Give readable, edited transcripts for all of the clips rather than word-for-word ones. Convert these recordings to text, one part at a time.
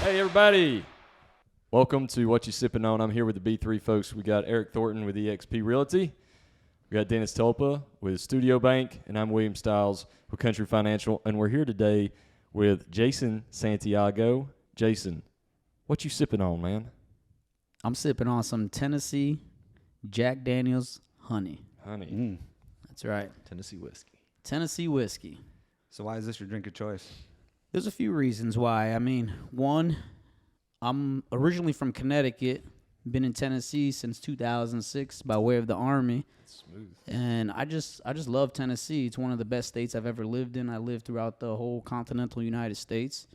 Hey, everybody. Welcome to What You Sippin' On. I'm here with the B3 folks. We got Eric Thornton with eXp Realty. We got Dennis Tulpa with Studio Bank, and I'm William Stiles with Country Financial. And we're here today with Jason Santiago. Jason, what you sipping on, man? I'm sipping on some Tennessee Jack Daniel's honey. Honey. That's right. Tennessee whiskey. Tennessee whiskey. So why is this your drink of choice? There's a few reasons why. I mean, one, I'm originally from Connecticut, been in Tennessee since 2006 by way of the Army. Smooth. And I just love Tennessee. It's one of the best states I've ever lived in. I lived throughout the whole continental United States.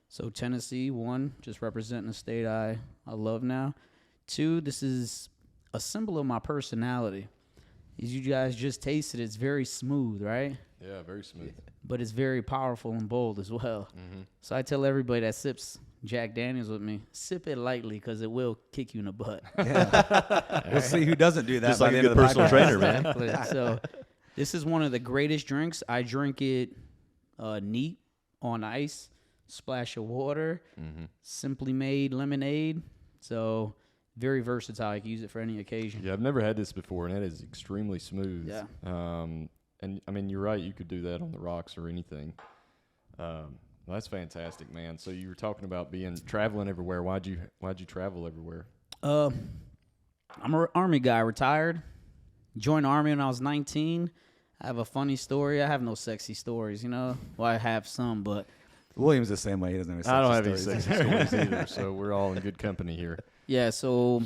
So Tennessee, one, just representing a state I love now. Two, this is a symbol of my personality. As you guys just tasted, it's very smooth, right? Yeah, very smooth. But it's very powerful and bold as well. Mm-hmm. So I tell everybody that sips Jack Daniels with me, sip it lightly because it will kick you in the butt. Yeah. We'll see who doesn't do that. Just by like the a end good of the personal podcast. trainer, man. Exactly. So this is one of the greatest drinks. I drink it neat on ice, splash of water, simply made lemonade. So very versatile. I can use it for any occasion. Yeah, I've never had this before, and that is extremely smooth. Yeah. And, I mean, you're right. You could do that on the rocks or anything. Well, that's fantastic, man. So you were talking about traveling everywhere. Why'd you travel everywhere? I'm an Army guy, retired. Joined the Army when I was 19. I have a funny story. I have no sexy stories, you know. Well, I have some, but William's the same way. He doesn't have I don't have any stories. sexy stories either, so we're all in good company here. yeah. So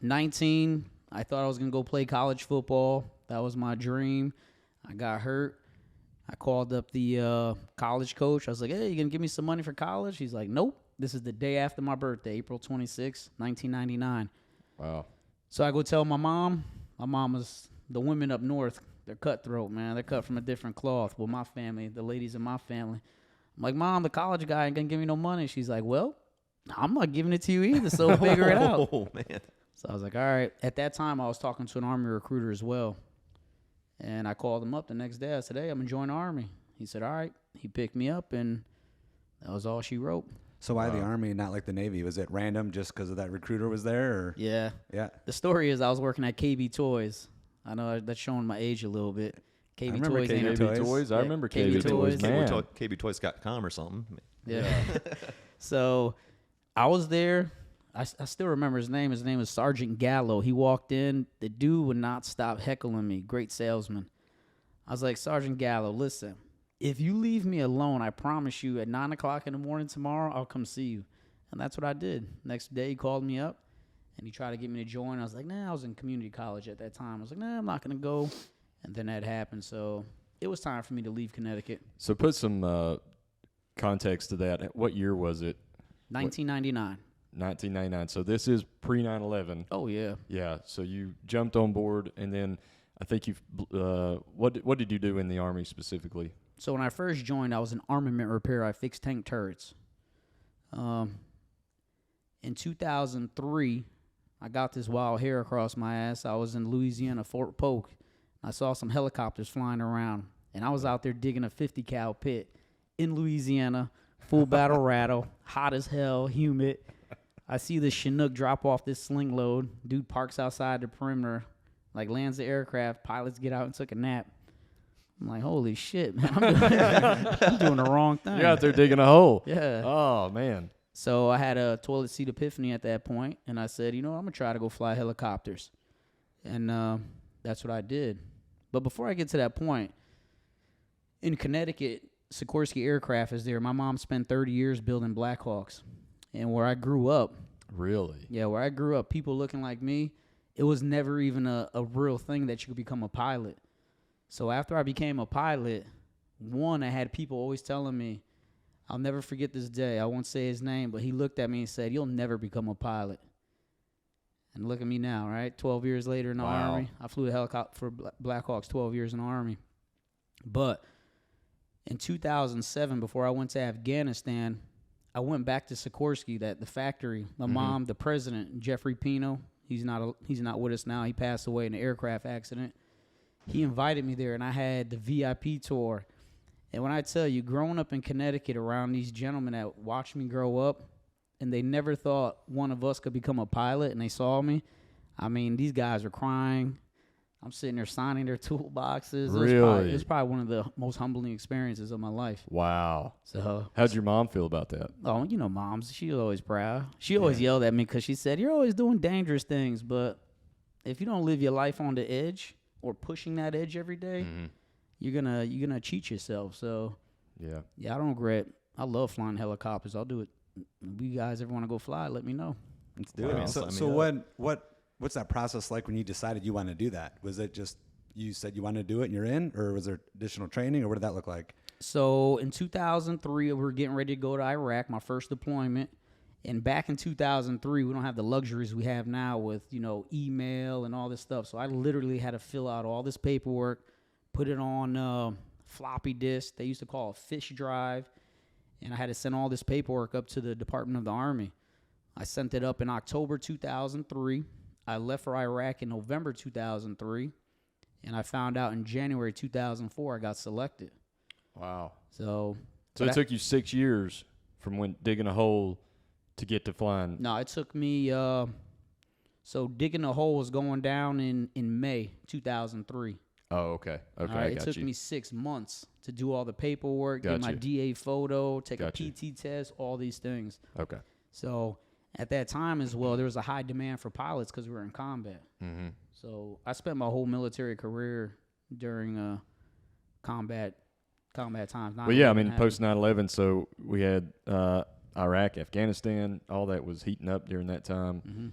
19, I thought I was gonna go play college football. That was my dream. I got hurt. I called up the college coach. I was like, hey, you going to give me some money for college? He's like, nope. This is the day after my birthday, April 26, 1999. Wow. So I go tell my mom. My mom was the women up north. They're cutthroat, man. They're cut from a different cloth. Well, my family, the ladies in my family. I'm like, Mom, the college guy ain't going to give me no money. She's like, well, I'm not giving it to you either, so figure it out. Oh, man. So I was like, all right. At that time, I was talking to an Army recruiter as well. And I called him up the next day. I said, hey, I'm going to join the Army. He said, all right. He picked me up, and that was all she wrote. So why the Army, not like the Navy? Was it random just because of that recruiter was there? Or? Yeah. Yeah. The story is I was working at KB Toys. I know that's showing my age a little bit. KB remember Toys. KB ain't- Toys. KB Toys. I Yeah, remember KB KB Toys, Toys. man. KBToys.com or something. Yeah. So I was there. I still remember his name. His name was Sergeant Gallo. He walked in. The dude would not stop heckling me. Great salesman. I was like, Sergeant Gallo, listen, if you leave me alone, I promise you at 9 o'clock in the morning tomorrow, I'll come see you. And that's what I did. Next day, he called me up, and he tried to get me to join. I was like, nah, I was in community college at that time. I was like, nah, I'm not going to go. And then that happened. So it was time for me to leave Connecticut. So put some context to that. What year was it? 1999. 1999. So this is pre 9/11. Oh, yeah. Yeah. So you jumped on board, and then I think you've. What did you do in the Army specifically? So when I first joined, I was an armament repairer. I fixed tank turrets. In 2003, I got this wild hair across my ass. I was in Louisiana, Fort Polk. I saw some helicopters flying around, and I was out there digging a 50 cal pit in Louisiana, full battle rattle, hot as hell, humid. I see this Chinook drop off this sling load. Dude parks outside the perimeter, like lands the aircraft. Pilots get out and took a nap. I'm like, holy shit, man. I'm doing the wrong thing. You're out there digging a hole. Yeah. Oh, man. So I had a toilet seat epiphany at that point, and I said, you know, I'm going to try to go fly helicopters. And that's what I did. But before I get to that point, in Connecticut, Sikorsky Aircraft is there. My mom spent 30 years building Blackhawks. And where I grew up, Really? yeah, where I grew up, people looking like me, it was never even a real thing that you could become a pilot. So after I became a pilot, one, I had people always telling me, I'll never forget this day. I won't say his name, but he looked at me and said, you'll never become a pilot. And look at me now, right? 12 years later in the Wow. Army. I flew a helicopter for Blackhawks 12 years in the Army. But in 2007, before I went to Afghanistan, I went back to Sikorsky, the factory. My mom, the president, Jeffrey Pino, he's not with us now. He passed away in an aircraft accident. He invited me there, and I had the VIP tour. And when I tell you, growing up in Connecticut around these gentlemen that watched me grow up, and they never thought one of us could become a pilot, and they saw me, I mean, these guys are crying. I'm sitting there signing their toolboxes. Really? It was probably one of the most humbling experiences of my life. Wow. So, How'd your mom feel about that? oh, you know, moms, she was always proud. She always yelled at me because she said, "You're always doing dangerous things, but if you don't live your life on the edge or pushing that edge every day, you're gonna cheat yourself." So, Yeah. yeah, I don't regret. I love flying helicopters. I'll do it. If you guys ever want to go fly, let me know. Let's do Wow. it. So, Sign me up. what's that process like when you decided you want to do that? Was it just you said you wanted to do it and you're in, or was there additional training, or what did that look like? So in 2003, we were getting ready to go to Iraq, my first deployment. And back in 2003, we don't have the luxuries we have now with, you know, email and all this stuff. So I literally had to fill out all this paperwork, put it on floppy disk. They used to call it fish drive. And I had to send all this paperwork up to the Department of the Army. I sent it up in October 2003. I left for Iraq in November 2003. And I found out in January 2004 I got selected. Wow. So it took you 6 years from when digging a hole to get to flying. No, it took me. So digging a hole was going down in May 2003. Oh, okay. Okay, All right, I it got took you. me 6 months to do all the paperwork, get my Gotcha. DA photo, take Gotcha. a PT test, all these things. Okay. So at that time as well, there was a high demand for pilots because we were in combat. Mm-hmm. So I spent my whole military career during combat times. But yeah, I mean, 9/11 post 9/11, so we had Iraq, Afghanistan, all that was heating up during that time.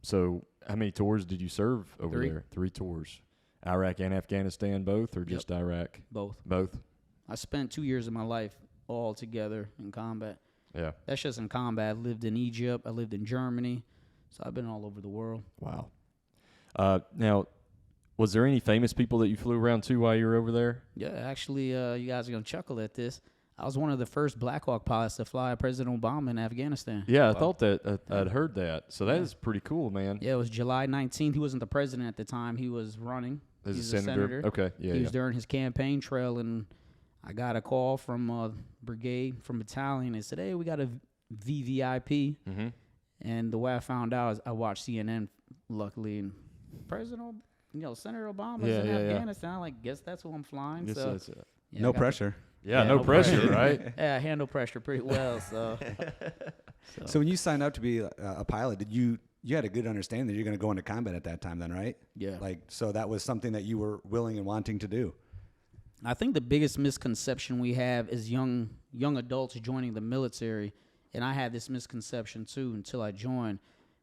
So how many tours did you serve over 3. there? 3 tours. Iraq and Afghanistan both, or just Iraq? Both. Both? I spent 2 years of my life all together in combat. Yeah. That's just in combat. I lived in Egypt. I lived in Germany. So I've been all over the world. Wow. Now, was there any famous people that you flew around to while you were over there? Yeah, actually, you guys are going to chuckle at this. I was one of the first Black Hawk pilots to fly President Obama in Afghanistan. Yeah, I thought that. I'd heard that. So that is pretty cool, man. Yeah, it was July 19th. He wasn't the president at the time. He was running. As He's a senator? Okay, yeah, He was during his campaign trail, and I got a call from brigade, from battalion. They said, "Hey, we got a VVIP." Mm-hmm. And the way I found out is I watched CNN, luckily, and Senator Obama's in Afghanistan. I'm like, guess that's who I'm flying. Guess so that's it. yeah, No I got pressure. Yeah, no pressure, right? Yeah, I handle pressure pretty well. So, So when you signed up to be a pilot, did you had a good understanding that you're going to go into combat at that time then, right? yeah. So that was something that you were willing and wanting to do. I think the biggest misconception we have is young adults joining the military, and I had this misconception too until I joined.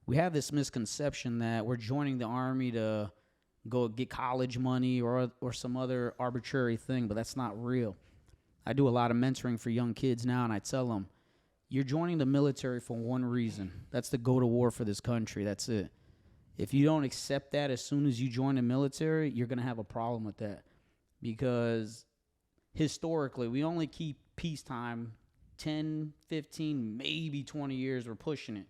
We have this misconception that we're joining the Army to go get college money or some other arbitrary thing, but that's not real. I do a lot of mentoring for young kids now, and I tell them, you're joining the military for one reason. That's to go to war for this country. That's it. If you don't accept that as soon as you join the military, you're going to have a problem with that. Because historically, we only keep peacetime 10, 15, maybe 20 years. We're pushing it.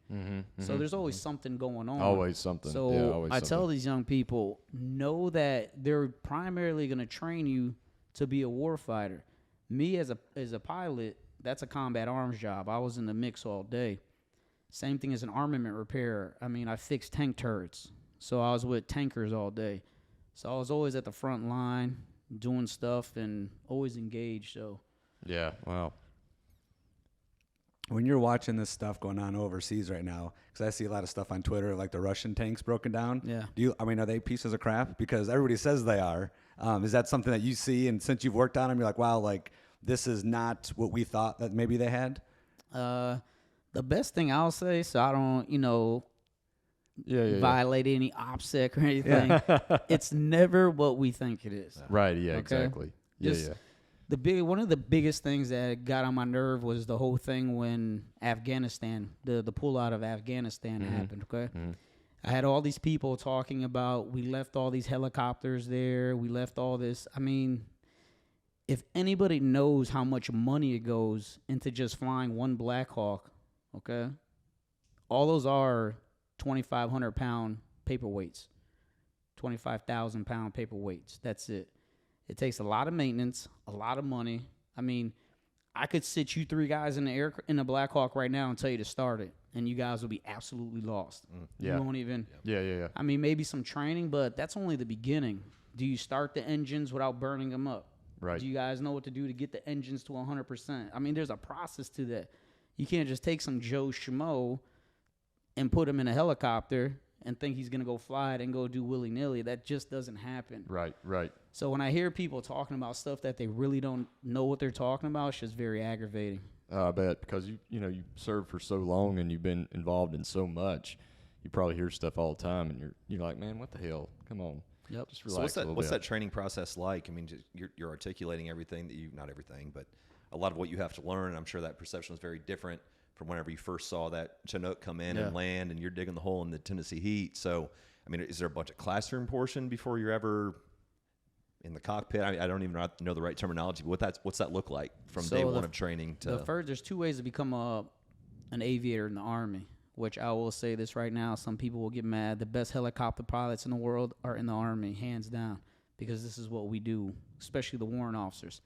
So there's always something going on. Always something. So yeah, always I something. tell these young people, know that they're primarily going to train you to be a warfighter. Me as a pilot, that's a combat arms job. I was in the mix all day. Same thing as an armament repairer. I mean, I fixed tank turrets. So I was with tankers all day. So I was always at the front line doing stuff and always engaged. So Yeah, wow. When you're watching this stuff going on overseas right now, because I see a lot of stuff on Twitter, like the Russian tanks broken down. Yeah. Are they pieces of crap? Because everybody says they are. Is that something that you see? And since you've worked on them, you're like, wow, like this is not what we thought that maybe they had? The best thing I'll say, so I don't, violate any OPSEC or anything, it's never what we think it is. Right, yeah, Okay. exactly. Yeah, Just yeah. One of the biggest things that got on my nerve was the whole thing when Afghanistan, the pullout of Afghanistan happened, okay? I had all these people talking about we left all these helicopters there, we left all this. I mean, if anybody knows how much money it goes into just flying one Black Hawk, okay, all those are 2,500-pound paperweights, 25,000-pound paperweights. That's it. It takes a lot of maintenance, a lot of money, I mean, I could sit you 3 guys in the Black Hawk right now and tell you to start it, and you guys will be absolutely lost. Yeah. You won't even. Yeah. I mean, maybe some training, but that's only the beginning. Do you start the engines without burning them up? Right. Do you guys know what to do to get the engines to 100%? I mean, there's a process to that. You can't just take some Joe Schmo and put him in a helicopter and think he's going to go fly it and go do willy-nilly. That just doesn't happen. Right. So when I hear people talking about stuff that they really don't know what they're talking about, it's just very aggravating. I bet, because you served for so long and you've been involved in so much, you probably hear stuff all the time, and you're like, man, what the hell? Come on. Yep. Just relax So a little what's bit. that training process like? I mean, you're articulating everything that not everything, but a lot of what you have to learn. I'm sure that perception is very different from whenever you first saw that Chinook come in and land, and you're digging the hole in the Tennessee heat. So, I mean, is there a bunch of classroom portion before you're ever in the cockpit? I don't even know the right terminology, but what's that look like from day one of training to? There's 2 ways to become an aviator in the Army, which I will say this right now. Some people will get mad. The best helicopter pilots in the world are in the Army, hands down, because this is what we do, especially the warrant officers.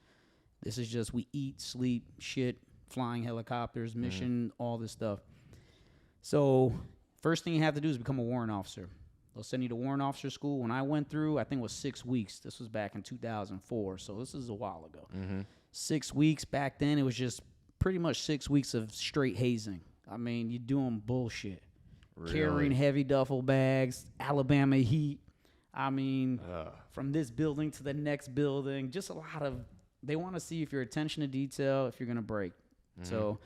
This is just, we eat, sleep, shit, flying helicopters, mission, all this stuff. So first thing you have to do is become a warrant officer. They'll send you to warrant officer school. When I went through, I think it was 6 weeks. This was back in 2004, so this is a while ago. 6 weeks back then, it was just pretty much 6 weeks of straight hazing. I mean, you're doing bullshit. Really? Carrying heavy duffel bags, Alabama heat. I mean, from this building to the next building, just a lot of, they want to see if your attention to detail, if you're going to break. So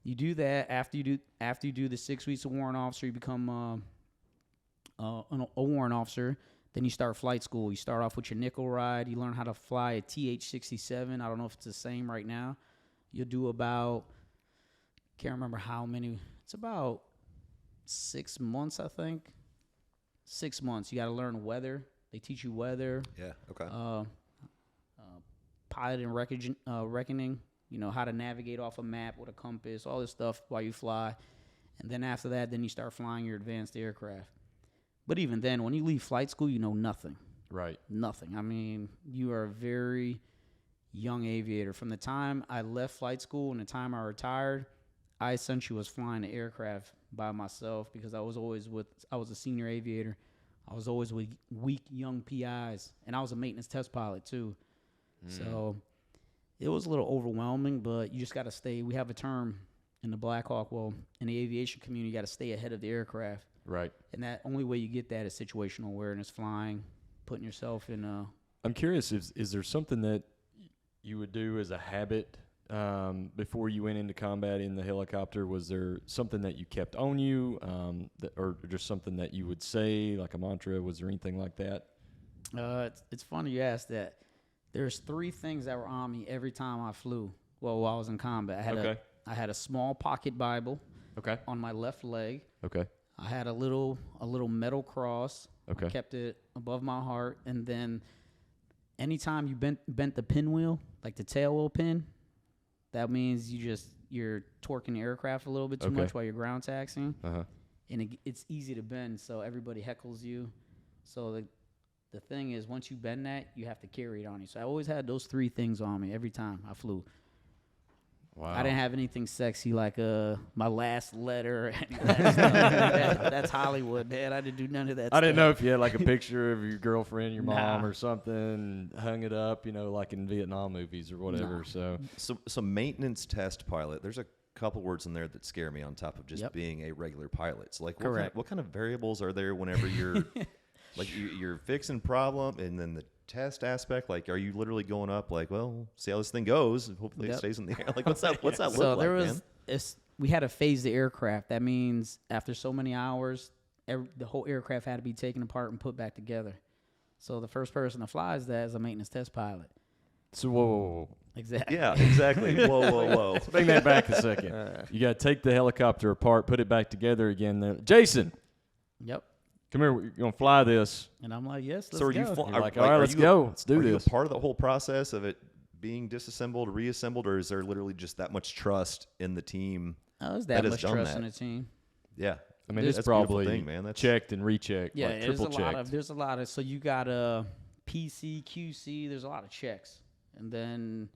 you do that. After you do the 6 weeks of warrant officer, you become a warrant officer. Then you start flight school. You start off with your nickel ride. You learn how to fly a TH-67. I don't know if it's the same right now. You'll do about, can't remember how many. It's about 6 months, I think. 6 months. You got to learn weather. They teach you weather. Yeah. Okay. Pilot and reckoning. You know, how to navigate off a map with a compass, all this stuff while you fly. And then after that, then you start flying your advanced aircraft. But even then, when you leave flight school, you know nothing. Right. Nothing. I mean, you are a very young aviator. From the time I left flight school and the time I retired, I essentially was flying the aircraft by myself because I was a senior aviator. I was always with weak young PIs, and I was a maintenance test pilot too. So it was a little overwhelming, but you just got to stay. We have a term in the Black Hawk, in the aviation community, you got to stay ahead of the aircraft. Right. And that only way you get that is situational awareness, flying, putting yourself in a... I'm curious, is there something that you would do as a habit before you went into combat in the helicopter? Was there something that you kept on you, or just something that you would say, like a mantra? Was there anything like that? It's funny you asked that. There's 3 things that were on me every time I flew. Well, while I was in combat, I had a small pocket Bible. Okay. On my left leg. Okay. I had a little metal cross. Okay. I kept it above my heart, and then anytime you bent the pinwheel, like the tail wheel pin, that means you're torquing the aircraft a little bit too much while you're ground taxiing. And it's easy to bend, so everybody heckles you. So the thing is, once you bend that, you have to carry it on you. So I always had those 3 things on me every time I flew. Wow. I didn't have anything sexy like my last letter or any of that stuff. That's Hollywood, man. I didn't do none of that I didn't know stuff. if you had like a picture of your girlfriend, your mom, Nah. or something, hung it up, like in Vietnam movies or whatever. Nah. So maintenance test pilot. There's a couple words in there that scare me on top of just Yep. being a regular pilot. So like, Correct. what kind of variables are there whenever you're like you're fixing problem, and then the test aspect? Like, are you literally going up like, well, see how this thing goes, and hopefully it Yep. stays in the air? Like, what's that look So like, there man? was we had to phase the aircraft. That means after so many hours, the whole aircraft had to be taken apart and put back together. So the first person that flies that is a maintenance test pilot. So whoa. Exactly. Yeah, exactly. Whoa. Bring that back a second. You got to take the helicopter apart, put it back together again. There, Jason, Yep. come here. We're gonna fly this. And I'm like, yes, let's So are go. you You're like, all right, let's go. Let's do Are you this. a part of the whole process of it being disassembled, reassembled, or is there literally just that much trust in the team? There's that that has much done trust that? in the team. Yeah, I mean, that's it's a beautiful probably thing, man. That's checked and rechecked, Yeah, like triple checked. there's a lot of, so you got PC, QC, there's a lot of checks. And then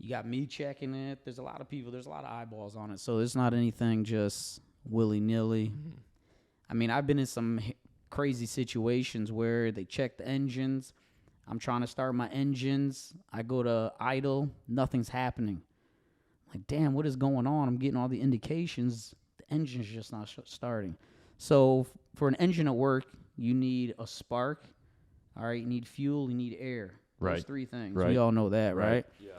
You got me checking it. There's a lot of people. There's a lot of eyeballs on it. So it's not anything just willy-nilly. Mm-hmm. I mean, I've been in some crazy situations where they check the engines. I'm trying to start my engines. I go to idle. Nothing's happening. Like, damn, what is going on? I'm getting all the indications. The engine's just not starting. So for an engine to work, you need a spark. All right, you need fuel. You need air. Those three things. We all know that, right? Yeah.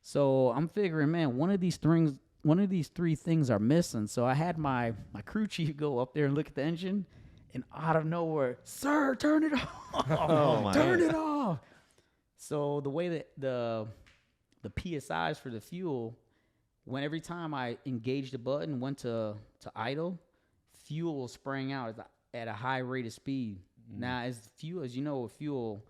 So I'm figuring, man, one of these three things are missing. So I had my crew chief go up there and look at the engine, and out of nowhere, sir, turn it off. Turn it off. So the way that the PSIs for the fuel, when every time I engaged the button, went to idle, fuel was spraying out at a high rate of speed. Now, as you know, with fuel,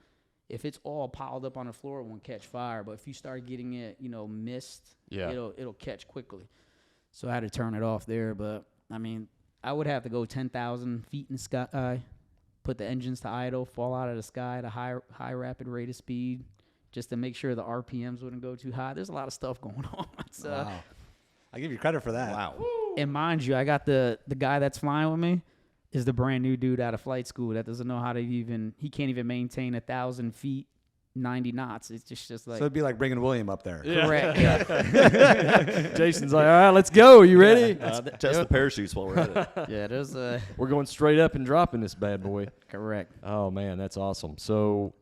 if it's all piled up on the floor, it won't catch fire. But if you start getting it, mist, it'll catch quickly. So I had to turn it off there. But, I mean, I would have to go 10,000 feet in the sky, put the engines to idle, fall out of the sky at a high rapid rate of speed just to make sure the RPMs wouldn't go too high. There's a lot of stuff going on. Wow. I give you credit for that. Wow. And mind you, I got the guy that's flying with me is the brand new dude out of flight school that doesn't know how to he can't even maintain 1,000 feet, 90 knots. It's just like. So it'd be like bringing William up there. Yeah. Correct. Yeah. Jason's like, all right, let's go. You ready? Test the parachutes while we're at it. Yeah, we're going straight up and dropping this bad boy. Correct. Oh man, that's awesome. So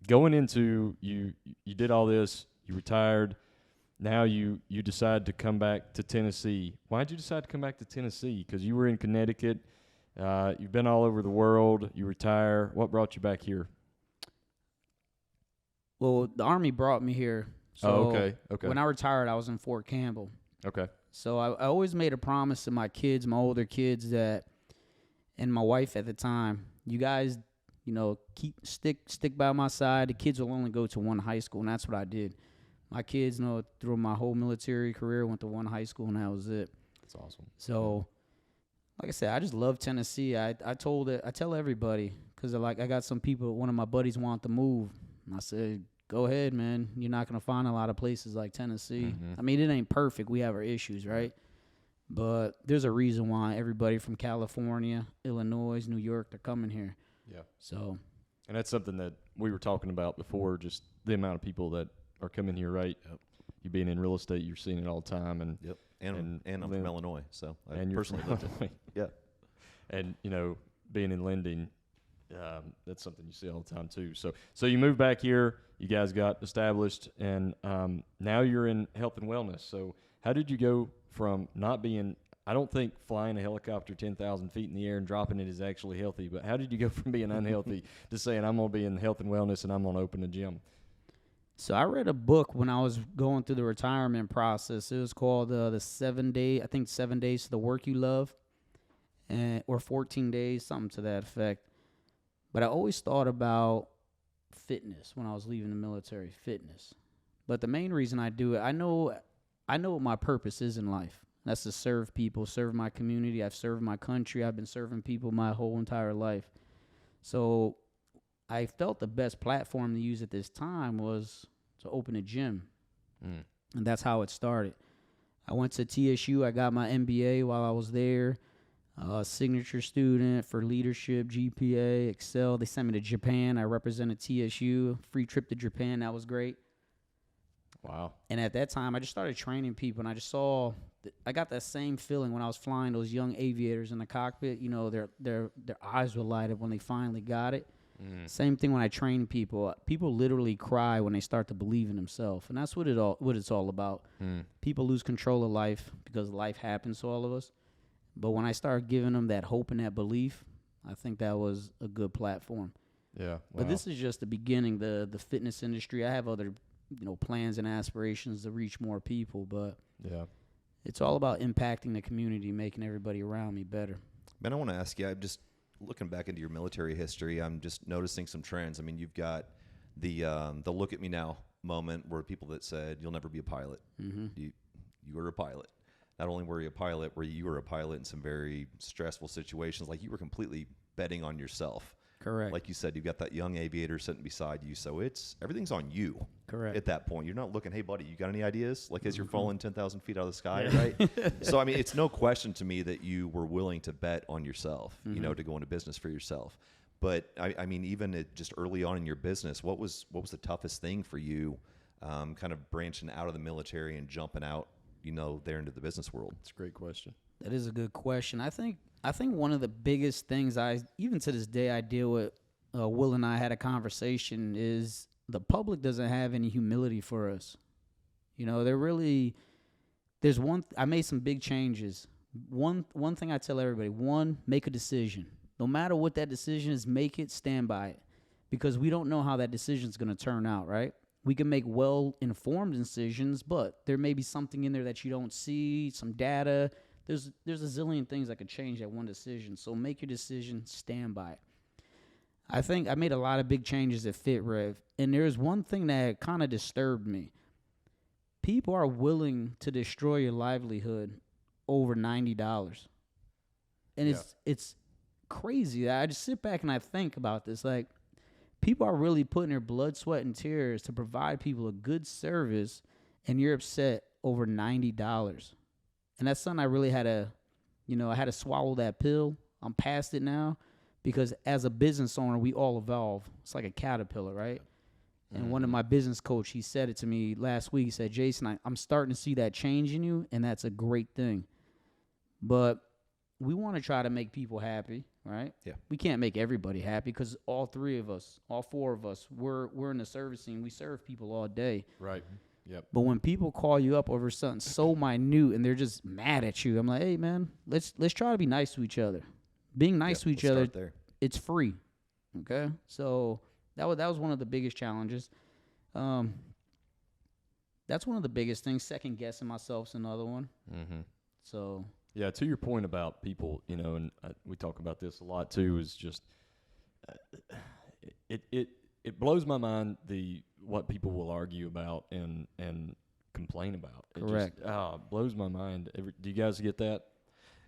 going into you did all this, you retired. Now you decide to come back to Tennessee. Why did you decide to come back to Tennessee? Because you were in Connecticut. You've been all over the world. You retire. What brought you back here? Well, the Army brought me here. So okay. When I retired, I was in Fort Campbell. Okay. So I always made a promise to my kids, my older kids, and my wife at the time, you guys, stick by my side. The kids will only go to one high school, and that's what I did. My kids, through my whole military career, went to one high school, and that was it. That's awesome. So, like I said, I just love Tennessee. I tell everybody, because I got some people, one of my buddies wanted to move. And I said, go ahead, man. You're not going to find a lot of places like Tennessee. Mm-hmm. I mean, it ain't perfect. We have our issues, right? But there's a reason why everybody from California, Illinois, New York, they're coming here. Yeah. So. And that's something that we were talking about before, just the amount of people that are coming here, right? Yep. You being in real estate, you're seeing it all the time. And yep. And I'm from Illinois, so I and personally lived it. Yeah. And, being in lending, that's something you see all the time too. So you moved back here, you guys got established, and now you're in health and wellness. So how did you go from not being, I don't think flying a helicopter 10,000 feet in the air and dropping it is actually healthy, but how did you go from being unhealthy to saying I'm going to be in health and wellness and I'm going to open a gym? So I read a book when I was going through the retirement process. It was called the 7 Days to the Work You Love, or 14 Days, something to that effect. But I always thought about fitness when I was leaving the military, fitness. But the main reason I do it, I know what my purpose is in life. That's to serve people, serve my community. I've served my country. I've been serving people my whole entire life. So I felt the best platform to use at this time was to open a gym. And that's how it started. I went to TSU. I got my MBA while I was there. Signature student for leadership, GPA, Excel. They sent me to Japan. I represented TSU. Free trip to Japan. That was great. Wow. And at that time, I just started training people, and I just saw I got that same feeling when I was flying those young aviators in the cockpit. Their eyes would light up when they finally got it. Same thing when I train people. People literally cry when they start to believe in themselves, and that's what it's all about. People lose control of life because life happens to all of us. But when I started giving them that hope and that belief, I think that was a good platform. Yeah. Wow. But this is just the beginning. The fitness industry. I have other plans and aspirations to reach more people, but yeah, it's all about impacting the community, making everybody around me better. Man, I want to ask you, I'm just looking back into your military history, I'm just noticing some trends. I mean, you've got the look at me now moment where people that said you'll never be a pilot. Mm-hmm. You were a pilot. Not only were you a pilot, you were a pilot in some very stressful situations. Like, you were completely betting on yourself. Correct. Like you said, you've got that young aviator sitting beside you, so everything's on you. Correct. At that point, you're not looking, hey, buddy, you got any ideas? Like as you're falling 10,000 feet out of the sky, right? So, I mean, it's no question to me that you were willing to bet on yourself, you know, to go into business for yourself. But, I mean, even just early on in your business, what was the toughest thing for you kind of branching out of the military and jumping out, you know, there into the business world? It's a great question. That is a good question. I think one of the biggest things even to this day I deal with, Will and I had a conversation, is the public doesn't have any humility for us. You know, I made some big changes. One thing I tell everybody, make a decision. No matter what that decision is, make it, stand by it. Because we don't know how that decision is going to turn out, right? We can make well-informed decisions, but there may be something in there that you don't see, some data. There's a zillion things that could change that one decision. So make your decision, stand by it. I think I made a lot of big changes at FIT REV, and there's one thing that kind of disturbed me. People are willing to destroy your livelihood over $90. And it's crazy. I just sit back and I think about this. Like, people are really putting their blood, sweat, and tears to provide people a good service, and you're upset over $90. And that's something I really had to swallow that pill. I'm past it now, because as a business owner, we all evolve. It's like a caterpillar, right? And one of my business coach, he said it to me last week. He said, Jason, I'm starting to see that change in you, and that's a great thing. But we want to try to make people happy, right? Yeah. We can't make everybody happy, because all four of us, we're in the service scene. We serve people all day. Right. Yep. But when people call you up over something so minute and they're just mad at you, I'm like, hey, man, let's try to be nice to each other. Being nice to each other, it's free. Okay? So that was one of the biggest challenges. That's one of the biggest things. Second guessing myself is another one. Mm-hmm. So yeah, to your point about people, you know, and we talk about this a lot too, is just it blows my mind what people will argue about and complain about. Correct. It just blows my mind. Do you guys get that?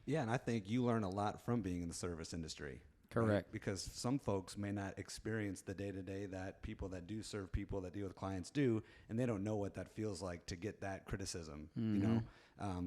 Yeah, and I think you learn a lot from being in the service industry. Correct. Right? Because some folks may not experience the day-to-day that people that do serve people, that deal with clients do, and they don't know what that feels like to get that criticism, you know?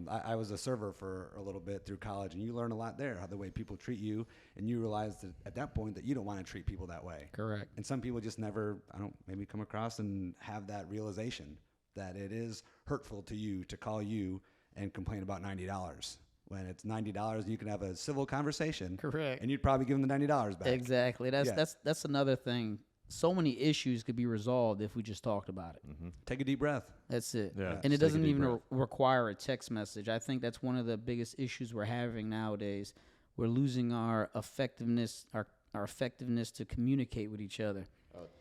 I was a server for a little bit through college, and you learn a lot there, how the way people treat you, and you realize that at that point that you don't want to treat people that way. correct. And some people just never, maybe come across and have that realization that it is hurtful to you to call you and complain about $90. When it's $90, you can have a civil conversation. Correct. And you'd probably give them the $90 back. Exactly. That's another thing. So many issues could be resolved if we just talked about it. Mm-hmm. Take a deep breath. That's it. Yeah, And it just take a doesn't deep even breath. require a text message. I think that's one of the biggest issues we're having nowadays. We're losing our effectiveness, our effectiveness to communicate with each other.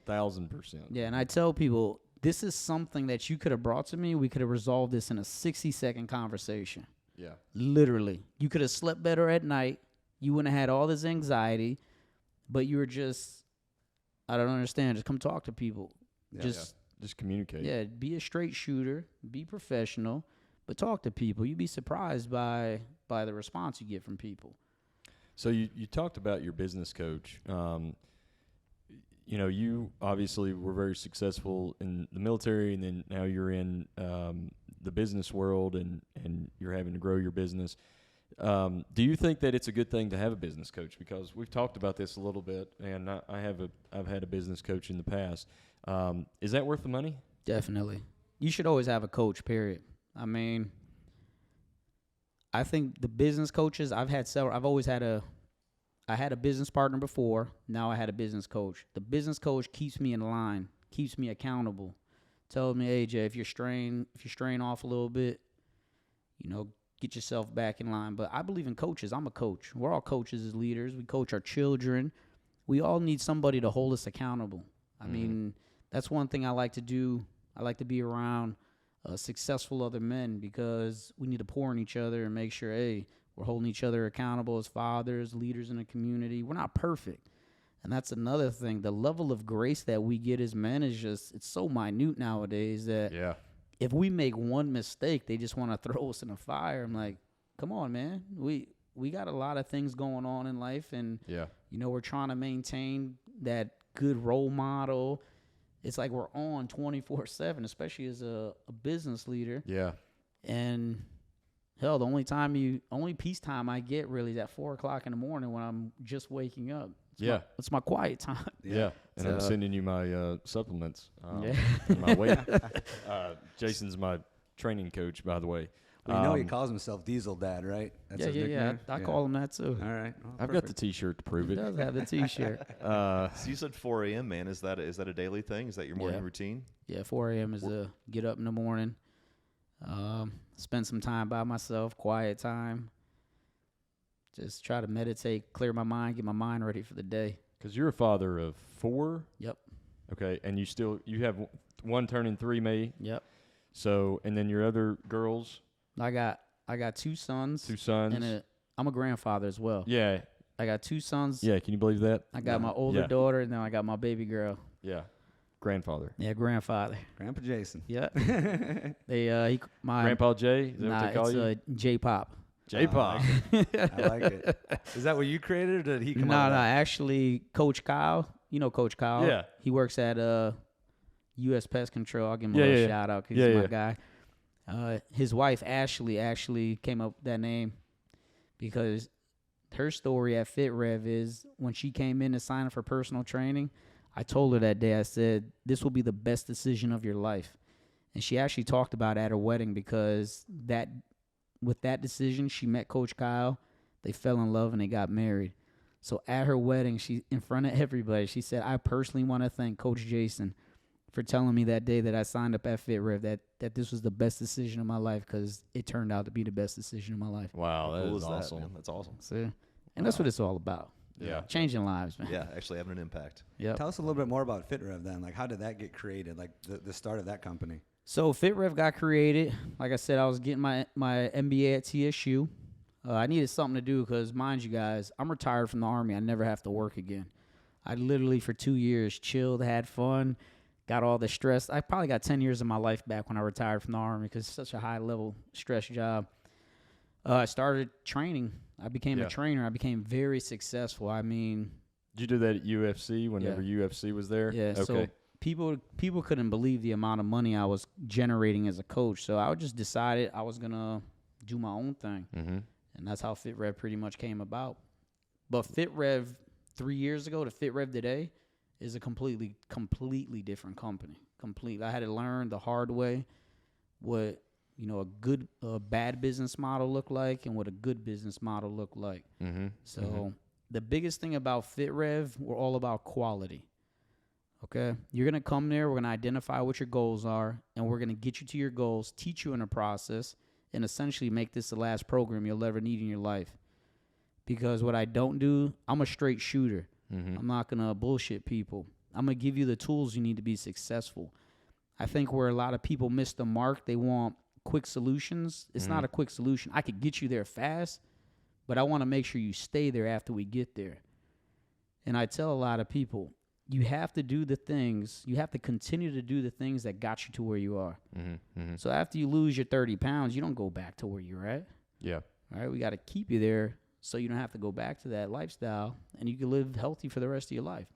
1,000%. Yeah, and I tell people, this is something that you could have brought to me. We could have resolved this in a 60-second conversation. Yeah. Literally. You could have slept better at night. You wouldn't have had all this anxiety, but you were just, I don't understand. Just come talk to people. Yeah. Just communicate. Yeah, be a straight shooter, be professional, but talk to people. You'd be surprised by the response you get from people. So you talked about your business coach. You know, you obviously were very successful in the military, and then now you're in the business world, and you're having to grow your business. Do you think that it's a good thing to have a business coach? Because we've talked about this a little bit, and I've had a business coach in the past. Is that worth the money? Definitely. You should always have a coach, period. I mean, I think the business coaches, I've always had I had a business partner before. Now I had a business coach. The business coach keeps me in line, keeps me accountable. Tells me, hey, Jay, if you're straying off a little bit, you know, get yourself back in line. But I believe in coaches. I'm a coach. We're all coaches as leaders. We coach our children. We all need somebody to hold us accountable. I mean, that's one thing I like to do. I like to be around successful other men, because we need to pour in each other and make sure, hey, we're holding each other accountable as fathers, leaders in the community. We're not perfect. And that's another thing. The level of grace that we get as men is it's so minute nowadays that if we make one mistake, they just want to throw us in a fire. I'm like, come on, man. We we got a lot of things going on in life, and Yeah. we're trying to maintain that good role model. It's like we're on 24/7, especially as a business leader. Yeah. And hell, the only peace time I get really is at 4:00 in the morning when I'm just waking up. It's my quiet time. Yeah. And I'm sending you my supplements. Yeah. And my weight. Jason's my training coach, by the way. Well, he calls himself Diesel Dad, right? That's his nickname? I call him that too. All right. Well, I've got the T-shirt to prove He it. does have the T-shirt. So you said 4 a.m., man. Is that a daily thing? Is that your morning routine? Yeah, 4 a.m. is to get up in the morning, spend some time by myself, quiet time. Just try to meditate, clear my mind, get my mind ready for the day. Because you're a father of 4. Yep. Okay, and you have one turning 3 May. Yep. So, and then your other girls. I got 2 sons. 2 sons. And I'm a grandfather as well. Yeah. I got 2 sons. Yeah. Can you believe that? I got my older daughter, and then I got my baby girl. Yeah. Grandfather. Yeah, grandfather. Grandpa Jason. Yeah. My Grandpa Jay. Is that what they call you? It's J-Pop. J-Pop. I like it. Is that what you created, or did he come No, up with that? actually, Coach Kyle. You know Coach Kyle? Yeah. He works at U.S. Pest Control. I'll give him a little shout out because he's my guy. His wife, Ashley, actually came up with that name because her story at FIT REV is when she came in to sign up for personal training, I told her that day, I said, this will be the best decision of your life. And she actually talked about it at her wedding because with that decision, she met Coach Kyle. They fell in love and they got married. So at her wedding, she, in front of everybody, she said, I personally want to thank Coach Jason for telling me that day that I signed up at FIT REV that this was the best decision of my life because it turned out to be the best decision of my life. Wow, that Cool is is awesome. man. That's awesome. So, and that's what it's all about. Yeah. Changing lives, man. Yeah, actually having an impact. Yep. Tell us a little bit more about FIT REV then. Like, how did that get created? Like, the start of that company. So FIT REV got created. Like I said, I was getting my MBA at TSU. I needed something to do because, mind you guys, I'm retired from the Army. I never have to work again. I literally, for 2 years, chilled, had fun, got all the stress. I probably got 10 years of my life back when I retired from the Army because it's such a high-level stress job. I started training. I became a trainer. I became very successful. I mean... Did you do that at UFC whenever UFC was there? Yeah, Okay. so people couldn't believe the amount of money I was generating as a coach. So I just decided I was going to do my own thing. Mm-hmm. And that's how FIT REV pretty much came about. But FIT REV 3 years ago to FIT REV today is a completely different company. Completely. I had to learn the hard way what, a bad business model looked like and what a good business model looked like. Mm-hmm. So the biggest thing about FIT REV, we're all about quality. Okay? You're going to come there, we're going to identify what your goals are, and we're going to get you to your goals, teach you in the process, and essentially make this the last program you'll ever need in your life. Because what I don't do, I'm a straight shooter. Mm-hmm. I'm not going to bullshit people. I'm going to give you the tools you need to be successful. I think where a lot of people miss the mark, they want quick solutions. It's not a quick solution. I could get you there fast, but I want to make sure you stay there after we get there. And I tell a lot of people, you have to do the things, you have to continue to do the things that got you to where you are. Mm-hmm. Mm-hmm. So after you lose your 30 pounds, you don't go back to where you're at. Yeah. All right, we got to keep you there so you don't have to go back to that lifestyle and you can live healthy for the rest of your life.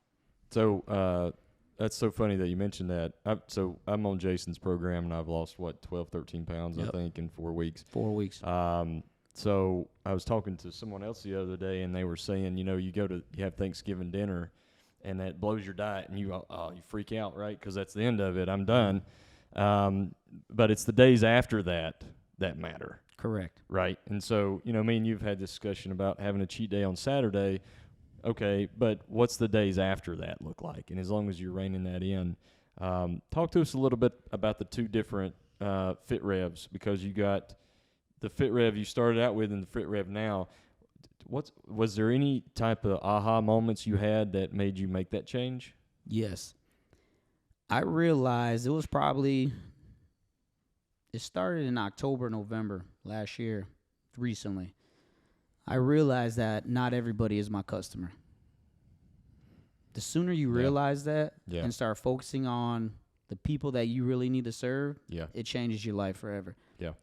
So that's so funny that you mentioned that. I'm on Jason's program, and I've lost, 12, 13 pounds, I think, in 4 weeks. 4 weeks. So I was talking to someone else the other day, and they were saying, you have Thanksgiving dinner, and that blows your diet, and you freak out, right? Because that's the end of it. I'm done. But it's the days after that matter. Correct. Right. And so, me and you've had this discussion about having a cheat day on Saturday. Okay, but what's the days after that look like? And as long as you're reining that in, talk to us a little bit about the 2 different FIT REVs, because you got the FIT REV you started out with and the FIT REV now. Was there any type of aha moments you had that made you make that change? Yes. I realized it started in October, November last year, recently. I realized that not everybody is my customer. The sooner you realize that and start focusing on the people that you really need to serve, it changes your life forever. Yeah.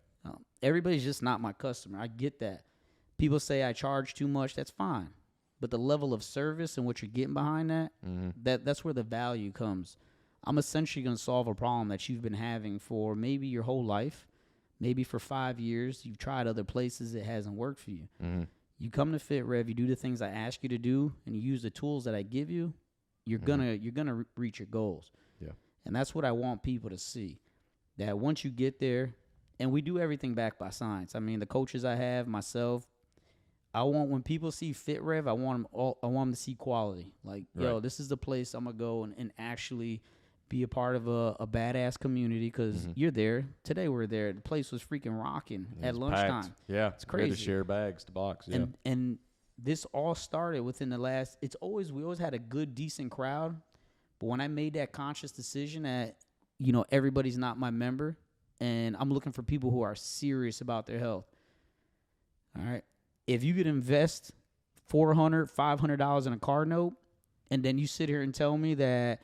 Everybody's just not my customer. I get that. People say I charge too much. That's fine. But the level of service and what you're getting behind that's where the value comes. I'm essentially going to solve a problem that you've been having for maybe your whole life, maybe for 5 years. You've tried other places. It hasn't worked for you. You come to FIT REV, you do the things I ask you to do, and you use the tools that I give you, you're gonna reach your goals. Yeah. And that's what I want people to see. That once you get there, and we do everything backed by science. I mean, the coaches I have, myself, I want when people see FIT REV, I want them to see quality. Like, yo, this is the place I'm gonna go and actually be a part of a badass community because you're there. Today we're there. The place was freaking rocking at lunchtime. Packed. Yeah, it's crazy. We had to share bags to box. Yeah. And this all started within the last. We always had a good, decent crowd, but when I made that conscious decision that everybody's not my member, and I'm looking for people who are serious about their health. All right, if you could invest $400, $500 in a car note, and then you sit here and tell me that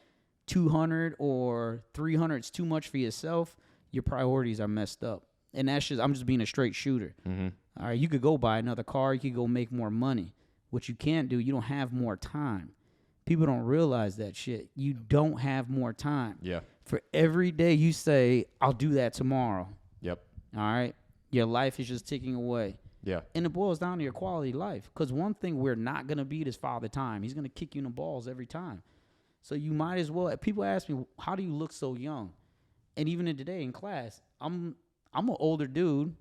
$200 or $300 is too much for yourself, your priorities are messed up. And I'm just being a straight shooter. All right, you could go buy another car, you could go make more money. What you can't do, you don't have more time. People don't realize that shit. You don't have more time. Yeah. For every day you say, I'll do that tomorrow. Yep. All right, your life is just ticking away. Yeah. And it boils down to your quality of life. Because one thing we're not going to beat is Father Time. He's going to kick you in the balls every time. So you might as well. People ask me, how do you look so young? And even today in class, I'm an older dude,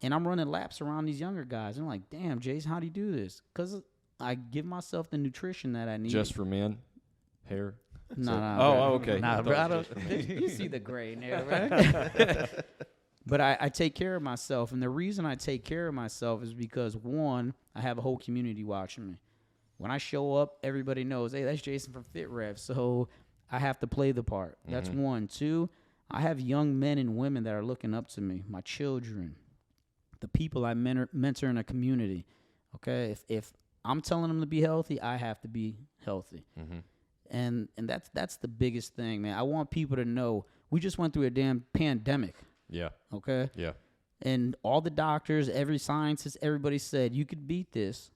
and I'm running laps around these younger guys. I'm like, damn, Jason, how do you do this? Because I give myself the nutrition that I need. Just for men? Hair? No. Okay. Nah, bro, I don't, you see the gray in there, right? But I take care of myself. And the reason I take care of myself is because, one, I have a whole community watching me. When I show up, everybody knows, hey, that's Jason from FIT REV. So I have to play the part. That's one. Two, I have young men and women that are looking up to me, my children, the people I mentor in a community. Okay, if I'm telling them to be healthy, I have to be healthy. And that's the biggest thing, man. I want people to know we just went through a damn pandemic. Yeah. Okay? Yeah. And all the doctors, every scientist, everybody said you could beat this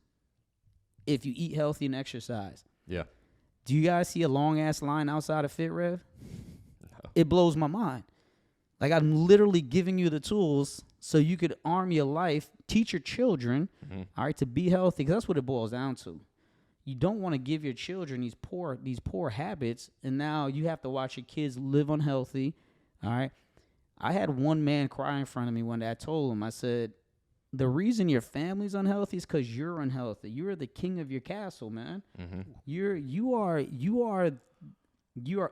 if you eat healthy and exercise. Yeah. Do you guys see a long-ass line outside of FIT REV? No. It blows my mind. Like, I'm literally giving you the tools so you could arm your life, teach your children, all right, to be healthy, because that's what it boils down to. You don't want to give your children these poor habits, and now you have to watch your kids live unhealthy, all right? I had one man cry in front of me one day. I told him, I said, the reason your family's unhealthy is because you're unhealthy. You are the king of your castle, man. You are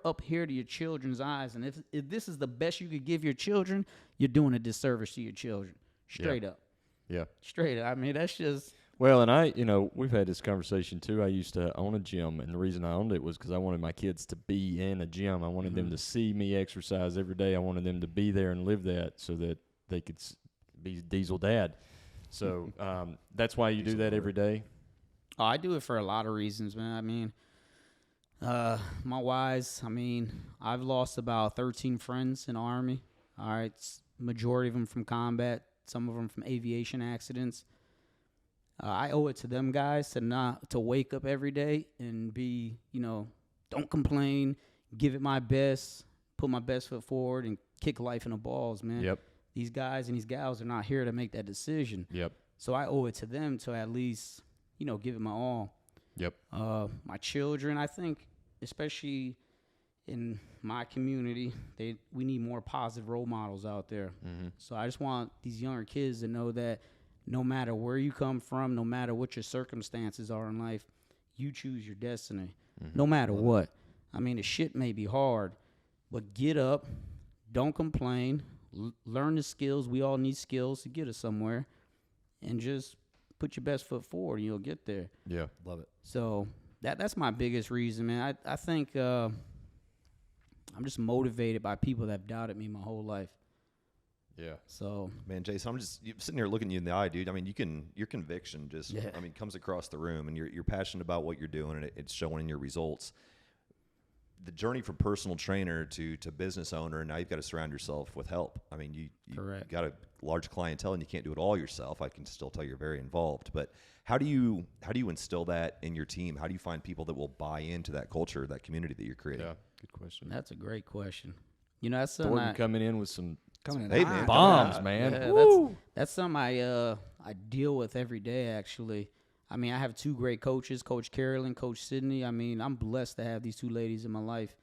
up here to your children's eyes, and if this is the best you could give your children, you're doing a disservice to your children. Straight up. Yeah. Straight up. I mean, that's just. Well, and we've had this conversation too. I used to own a gym, and the reason I owned it was because I wanted my kids to be in a gym. I wanted them to see me exercise every day. I wanted them to be there and live that so that they could be Diesel Dad. So that's why you do that every day? Oh, I do it for a lot of reasons, man. I mean, my wise, I've lost about 13 friends in the Army. All right, majority of them from combat, some of them from aviation accidents. I owe it to them guys to wake up every day and be, don't complain, give it my best, put my best foot forward, and kick life in the balls, man. Yep. These guys and these gals are not here to make that decision. Yep. So I owe it to them to at least, give it my all. Yep. My children, I think, especially in my community, we need more positive role models out there. So I just want these younger kids to know that no matter where you come from, no matter what your circumstances are in life, you choose your destiny. No matter what. The shit may be hard, but get up, don't complain, learn the skills. We all need skills to get us somewhere, and just put your best foot forward and you'll get there. Yeah. Love it. So that's my biggest reason, man. I think I'm just motivated by people that have doubted me my whole life. Yeah. So, man, Jason, I'm just sitting here looking you in the eye, dude. Your conviction just, comes across the room, and you're passionate about what you're doing, and it's showing in your results. the journey from personal trainer to business owner, now you've got to surround yourself with help. I mean, you got a large clientele and you can't do it all yourself. I can still tell you're very involved, but how do you instill that in your team? How do you find people that will buy into that culture, that community that you're creating? Yeah, good question. That's a great question. You know, that's something Thornton coming in with some Hey, man. bombs, man. Yeah, that's something I deal with every day, actually. I mean, I have two great coaches, Coach Carolyn, Coach Sydney. I mean, I'm blessed to have these two ladies in my life.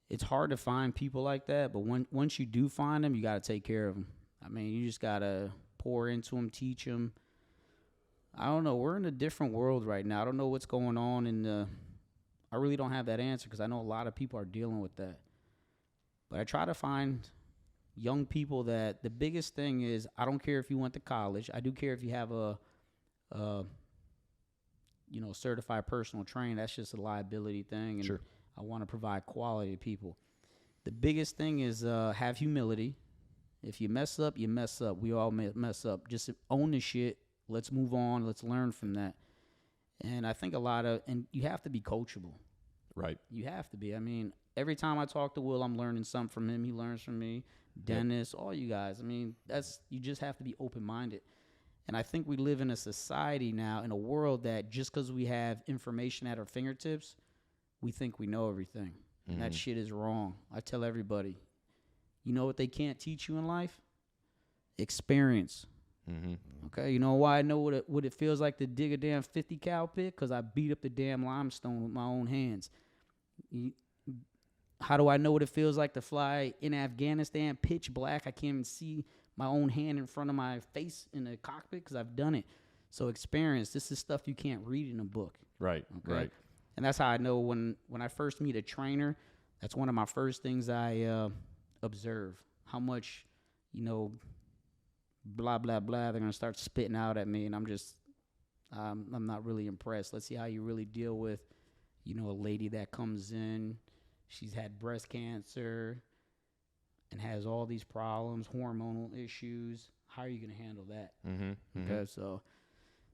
It's hard to find people like that, but once you do find them, you got to take care of them. I mean, you just got to pour into them, teach them. I don't know. We're in a different world right now. I don't know what's going on I really don't have that answer because I know a lot of people are dealing with that. But I try to find young people that the biggest thing is I don't care if you went to college. I do care if you have a certified personal trainer. That's just a liability thing. And Sure. I want to provide quality to people. The biggest thing is have humility. If you mess up, you mess up. We all mess up. Just own the shit. Let's move on. Let's learn from that. And I think and you have to be coachable. Right. You have to be. I mean, every time I talk to Will, I'm learning something from him. He learns from me. Dennis, all you guys. I mean, you just have to be open-minded. And I think we live in a society now, in a world that just because we have information at our fingertips, we think we know everything. And that shit is wrong. I tell everybody, you know what they can't teach you in life? Experience. Okay, you know why I know what it feels like to dig a damn 50 cal pit? Because I beat up the damn limestone with my own hands. How do I know what it feels like to fly in Afghanistan, pitch black? I can't even see my own hand in front of my face in the cockpit because I've done it. So experience, this is stuff you can't read in a book. Right, Okay? right. And that's how I know when I first meet a trainer, that's one of my first things I observe. How much, blah, blah, blah, they're going to start spitting out at me, and I'm not really impressed. Let's see how you really deal with, a lady that comes in, she's had breast cancer and has all these problems, hormonal issues. How are you going to handle that? Okay, so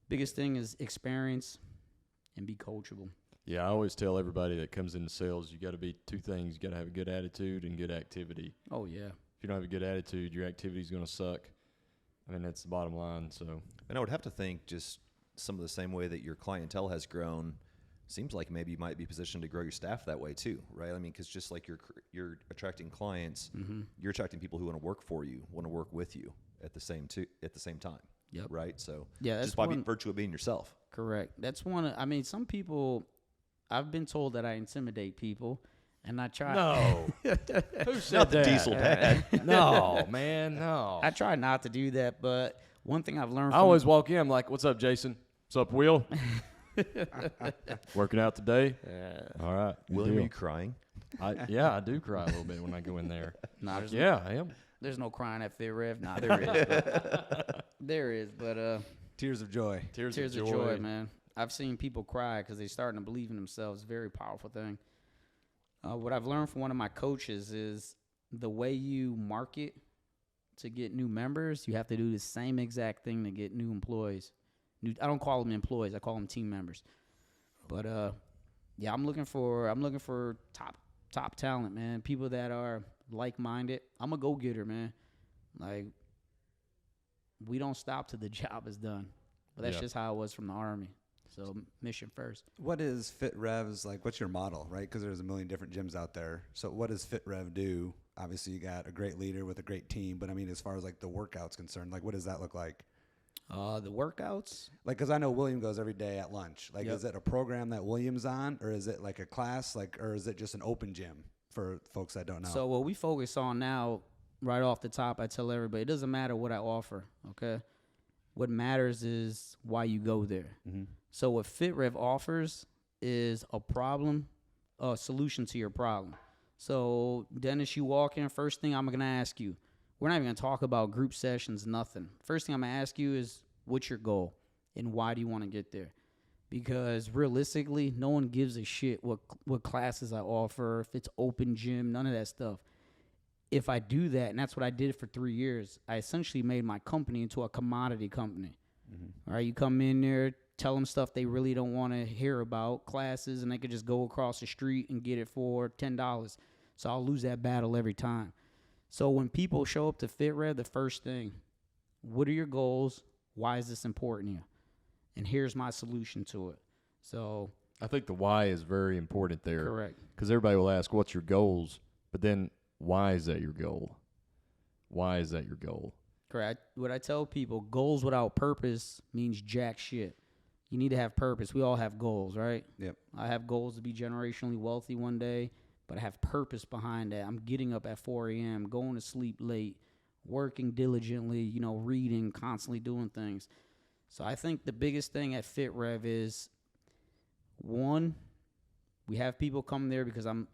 biggest thing is experience and be coachable. Yeah, I always tell everybody that comes into sales, you got to be two things. You got to have a good attitude and good activity. Oh, yeah. If you don't have a good attitude, your activity's going to suck. I mean, that's the bottom line. So, And I would have to think just some of the same way that your clientele has grown, seems like maybe you might be positioned to grow your staff that way too, right? I mean, because just like you're attracting clients, you're attracting people who want to work for you, want to work with you at the same time. Yep. Right. So Yeah, that's just by one- virtue of being yourself. Correct. That's some people, I've been told that I intimidate people, and I try. no. Who said Not the that? diesel dad. No, man, no. I try not to do that, but one thing I've learned I from always walk in, I'm like, what's up, Jason? What's up, Will? Working out today? All right. good William, are deal. you crying? I do cry a little bit when I go in there. Nah, there's Yeah, I am. There's no crying at FIT REV. Nah, there is. There is, but Tears of joy. Tears of joy, man. I've seen people cry because they're starting to believe in themselves. Very powerful thing. What I've learned from one of my coaches is the way you market to get new members, you have to do the same exact thing to get new employees. I don't call them employees. I call them team members. But yeah, I'm looking for top talent, man. People that are like-minded. I'm a go-getter, man. Like, we don't stop till the job is done. But that's just how it was from the Army. So mission first. What is FIT REV's like? What's your model, right? Because there's a million different gyms out there. So what does FIT REV do? Obviously, you got a great leader with a great team. But I mean, as far as like the workouts concerned, like what does that look like? The workouts. Like, because I know William goes every day at lunch. Like, Yep. is it a program that William's on, or is it like a class, like, or is it just an open gym for folks that don't know? So what we focus on now, right off the top, I tell everybody, it doesn't matter what I offer, okay? What matters is why you go there. Mm-hmm. So what FIT REV offers is a solution to your problem. So Dennis, you walk in, first thing I'm going to ask you, we're not even going to talk about group sessions, nothing. First thing I'm going to ask you is, what's your goal and why do you want to get there? Because realistically, no one gives a shit what classes I offer, if it's open gym, none of that stuff. If I do that, and that's what I did for 3 years, I essentially made my company into a commodity company. Mm-hmm. All right, you come in there, tell them stuff they really don't want to hear about, classes, and they could just go across the street and get it for $10. So I'll lose that battle every time. So when people show up to FIT REV, the first thing, what are your goals? Why is this important to you? And here's my solution to it. So I think the why is very important there. correct. Because everybody will ask, what's your goals? But then why is that your goal? Why is that your goal? Correct. What I tell people, goals without purpose means jack shit. You need to have purpose. We all have goals, right? Yep. I have goals to be generationally wealthy one day, but I have purpose behind that. I'm getting up at 4 a.m., going to sleep late, working diligently, reading, constantly doing things. So I think the biggest thing at FIT REV is, one, we have people come there because I'm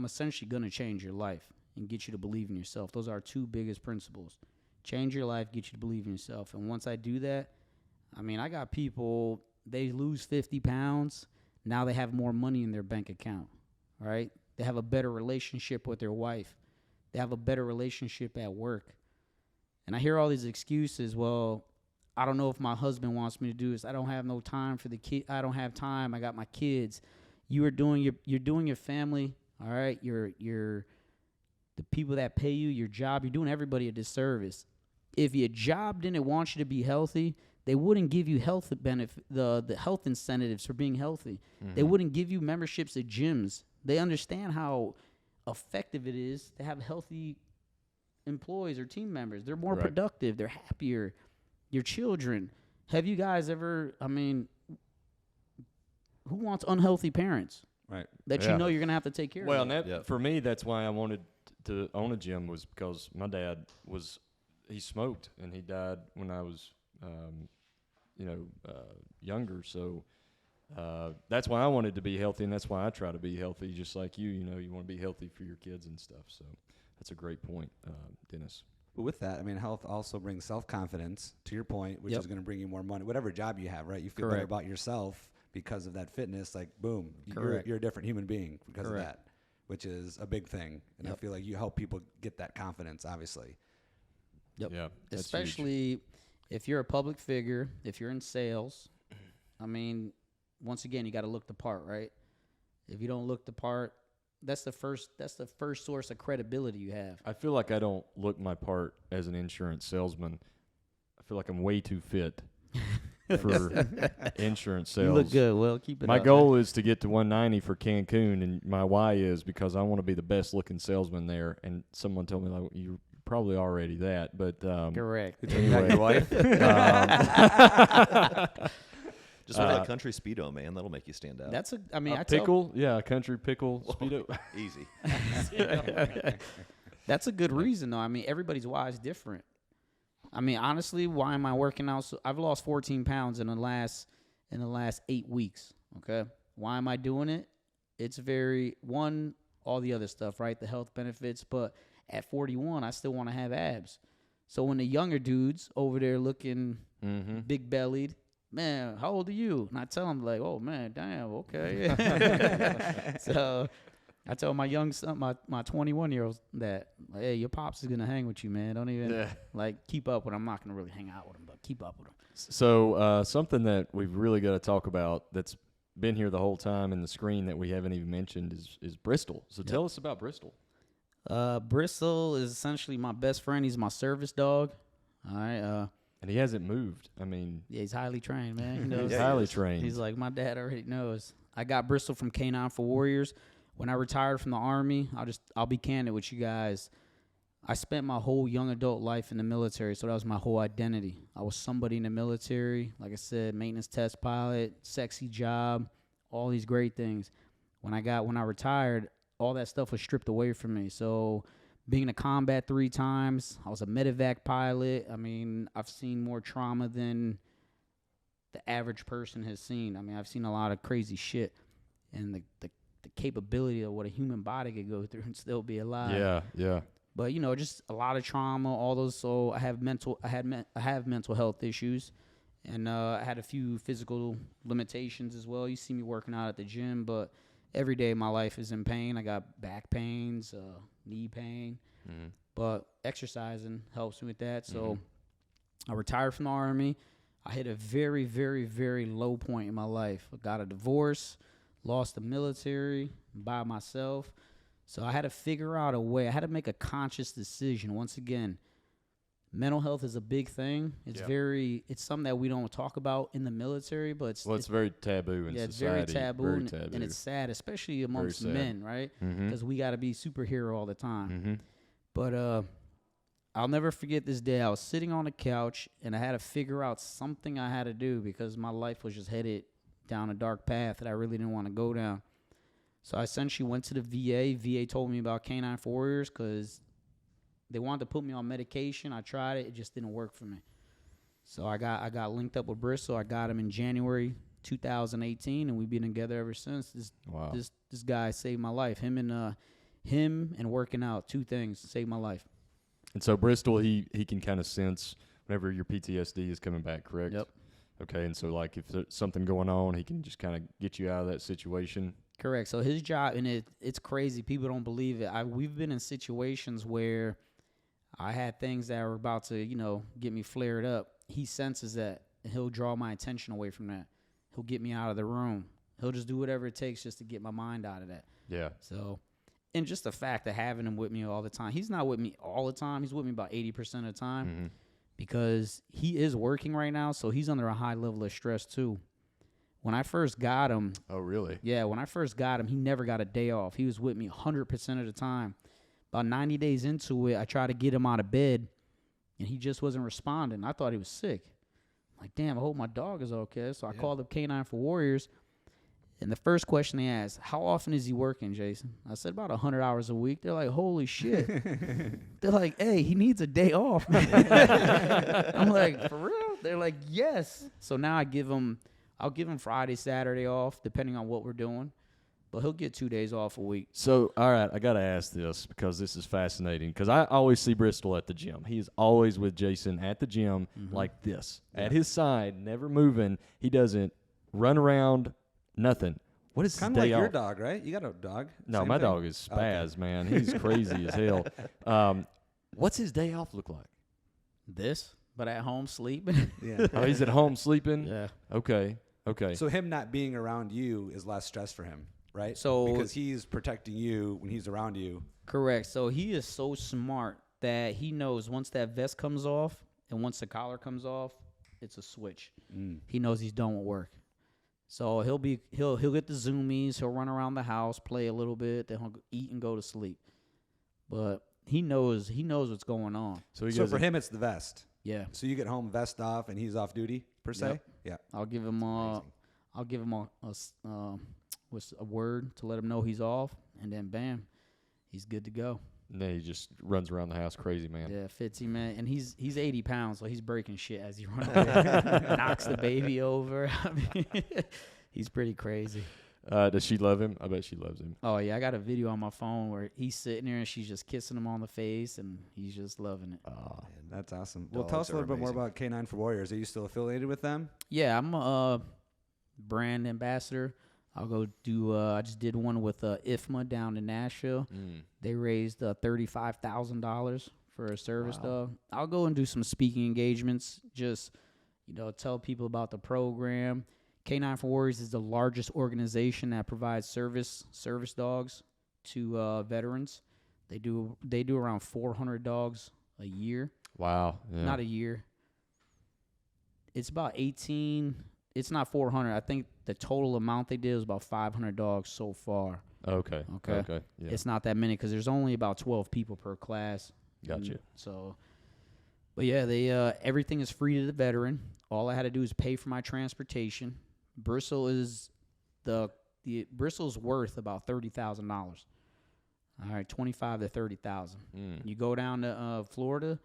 essentially going to change your life and get you to believe in yourself. Those are our two biggest principles. Change your life, get you to believe in yourself. And once I do that, I got people, they lose 50 pounds. Now they have more money in their bank account, right? They have a better relationship with their wife. They have a better relationship at work. And I hear all these excuses. Well, I don't know if my husband wants me to do this. I don't have no time for the kid. I don't have time. I got my kids. You're doing your family, all right? You're the people that pay you, your job. You're doing everybody a disservice. If your job didn't want you to be healthy, they wouldn't give you health the health incentives for being healthy. Mm-hmm. They wouldn't give you memberships at gyms. They understand how effective it is to have healthy employees or team members. They're more productive. They're happier. Your children. Have you guys ever, who wants unhealthy parents? Right. That you know you're going to have to take care of. Well, and for me, that's why I wanted to own a gym, was because my dad he smoked, and he died when I was, younger. So that's why I wanted to be healthy, and that's why I try to be healthy, just like you. You want to be healthy for your kids and stuff. So that's a great point, Dennis. But with that, health also brings self-confidence, to your point, which is going to bring you more money. Whatever job you have, right? You feel better about yourself because of that fitness. Like, boom, you're a different human being because of that, which is a big thing. And I feel like you help people get that confidence, obviously. Yep. Yeah. Especially if you're a public figure, if you're in sales. Once again, you got to look the part, right? If you don't look the part, that's the first source of credibility you have. I feel like I don't look my part as an insurance salesman. I feel like I'm way too fit for insurance sales. You look good. Well, keep it up. My goal is to get to 190 for Cancun, and my why is because I want to be the best looking salesman there. And someone told me, like, you're probably already that, but correct. Anyway, your wife. Just wear that country Speedo, man. That'll make you stand out. That's country pickle Speedo. Easy. That's a good reason, though. Everybody's why is different. Honestly, why am I working out? So I've lost 14 pounds in the last 8 weeks. Okay, why am I doing it? It's all the other stuff, right? The health benefits, but at 41, I still want to have abs. So when the younger dudes over there looking big bellied, man, how old are you? And I tell them, like, oh, man, damn, okay. So I tell my young son, my 21-year-old that, hey, your pops is going to hang with you, man. Don't even, keep up with him. I'm not going to really hang out with him, but keep up with him. So something that we've really got to talk about that's been here the whole time in the screen that we haven't even mentioned is Bristol. So tell us about Bristol. Bristol is essentially my best friend. He's my service dog. All right. And he hasn't moved. Yeah, he's highly trained, man. He knows. He's highly trained. He's like, my dad already knows. I got Bristol from K9 for Warriors. When I retired from the Army, I'll be candid with you guys. I spent my whole young adult life in the military, so that was my whole identity. I was somebody in the military. Like I said, maintenance test pilot, sexy job, all these great things. When I retired, all that stuff was stripped away from me. So being in combat 3 times, I was a medevac pilot. I've seen more trauma than the average person has seen. I've seen a lot of crazy shit. And the capability of what a human body could go through and still be alive. Yeah. But just a lot of trauma, all those. So I have mental health issues, and I had a few physical limitations as well. You see me working out at the gym, but every day my life is in pain. I got back pains, knee pain, but exercising helps me with that. So I retired from the Army. I hit a very, very, very low point in my life. I got a divorce, lost the military by myself. So I had to figure out a way. I had to make a conscious decision. Once again, mental health is a big thing. It's it's something that we don't talk about in the military, but it's very taboo in society. It's very taboo, Very taboo. and it's sad, especially amongst men, right? Because we got to be superhero all the time. But I'll never forget this day. I was sitting on the couch, and I had to figure out something I had to do because my life was just headed down a dark path that I really didn't want to go down. So I essentially went to the VA. VA told me about Canine for Warriors because they wanted to put me on medication. I tried it. It just didn't work for me. So I got linked up with Bristol. I got him in January 2018, and we've been together ever since. This guy saved my life. Him and working out, 2 things saved my life. And so Bristol, he can kind of sense whenever your PTSD is coming back, correct? Yep. Okay, and so like if there's something going on, he can just kind of get you out of that situation. Correct. So his job, and it's crazy. People don't believe it. We've been in situations where I had things that were about to, get me flared up. He senses that, and he'll draw my attention away from that. He'll get me out of the room. He'll just do whatever it takes just to get my mind out of that. Yeah. So, and just the fact of having him with me all the time. He's not with me all the time. He's with me about 80% of the time because he is working right now, so he's under a high level of stress too. When I first got him. Oh, really? Yeah, when I first got him, he never got a day off. He was with me 100% of the time. About 90 days into it, I tried to get him out of bed, and he just wasn't responding. I thought he was sick. I'm like, damn, I hope my dog is okay. So I called up Canine for Warriors, and the first question they asked, how often is he working, Jason? I said, about 100 hours a week. They're like, holy shit. They're like, hey, he needs a day off. I'm like, for real? They're like, yes. So now I'll give him Friday, Saturday off, depending on what we're doing. But he'll get 2 days off a week. So, all right, I got to ask this because this is fascinating. Because I always see Bristol at the gym. He's always with Jason at the gym like this, at his side, never moving. He doesn't run around, nothing. What is his Kind day of like off? your dog, right? You got a dog. No, Same my thing? dog is spaz, man. He's crazy as hell. What's his day off look like? This, but at home sleeping. Yeah. Oh, he's at home sleeping? Yeah. Okay. So him not being around you is less stress for him, right? So because he's protecting you when he's around you. Correct. So he is so smart that he knows once that vest comes off and once the collar comes off, it's a switch. He knows he's done with work. So he'll get the zoomies, he'll run around the house, play a little bit, then he'll eat and go to sleep. But he knows what's going on. So for him it's the vest. Yeah. So you get home, vest off, and he's off duty per se. Yep. Yeah. I'll give him a word to let him know he's off, and then bam, he's good to go. And then he just runs around the house crazy, man. Yeah, Fitzy, man. And he's 80 pounds, so he's breaking shit as he runs away. Knocks the baby over. I mean, he's pretty crazy. Does she love him? I bet she loves him. Oh, yeah. I got a video on my phone where he's sitting there and she's just kissing him on the face, and he's just loving it. Oh, man, that's awesome. Well, Dogs tell us a are little bit more amazing. about Canine for Warriors. Are you still affiliated with them? Yeah, I'm a brand ambassador. I'll go do. I just did one with IFMA down in Nashville. They raised $35,000 for a service dog. I'll go and do some speaking engagements. Just tell people about the program. Canine for Warriors is the largest organization that provides service dogs to veterans. They do around 400 dogs a year. Wow. Yeah. Not a year. It's about 18. It's not 400. I think the total amount they did was about 500 dogs so far. Okay. Okay. Yeah. It's not that many because there's only about 12 people per class. Gotcha. So, but yeah, they everything is free to the veteran. All I had to do is pay for my transportation. Bristol is Bristol's worth about $30,000. All right, 25 to 30,000. You go down to Florida,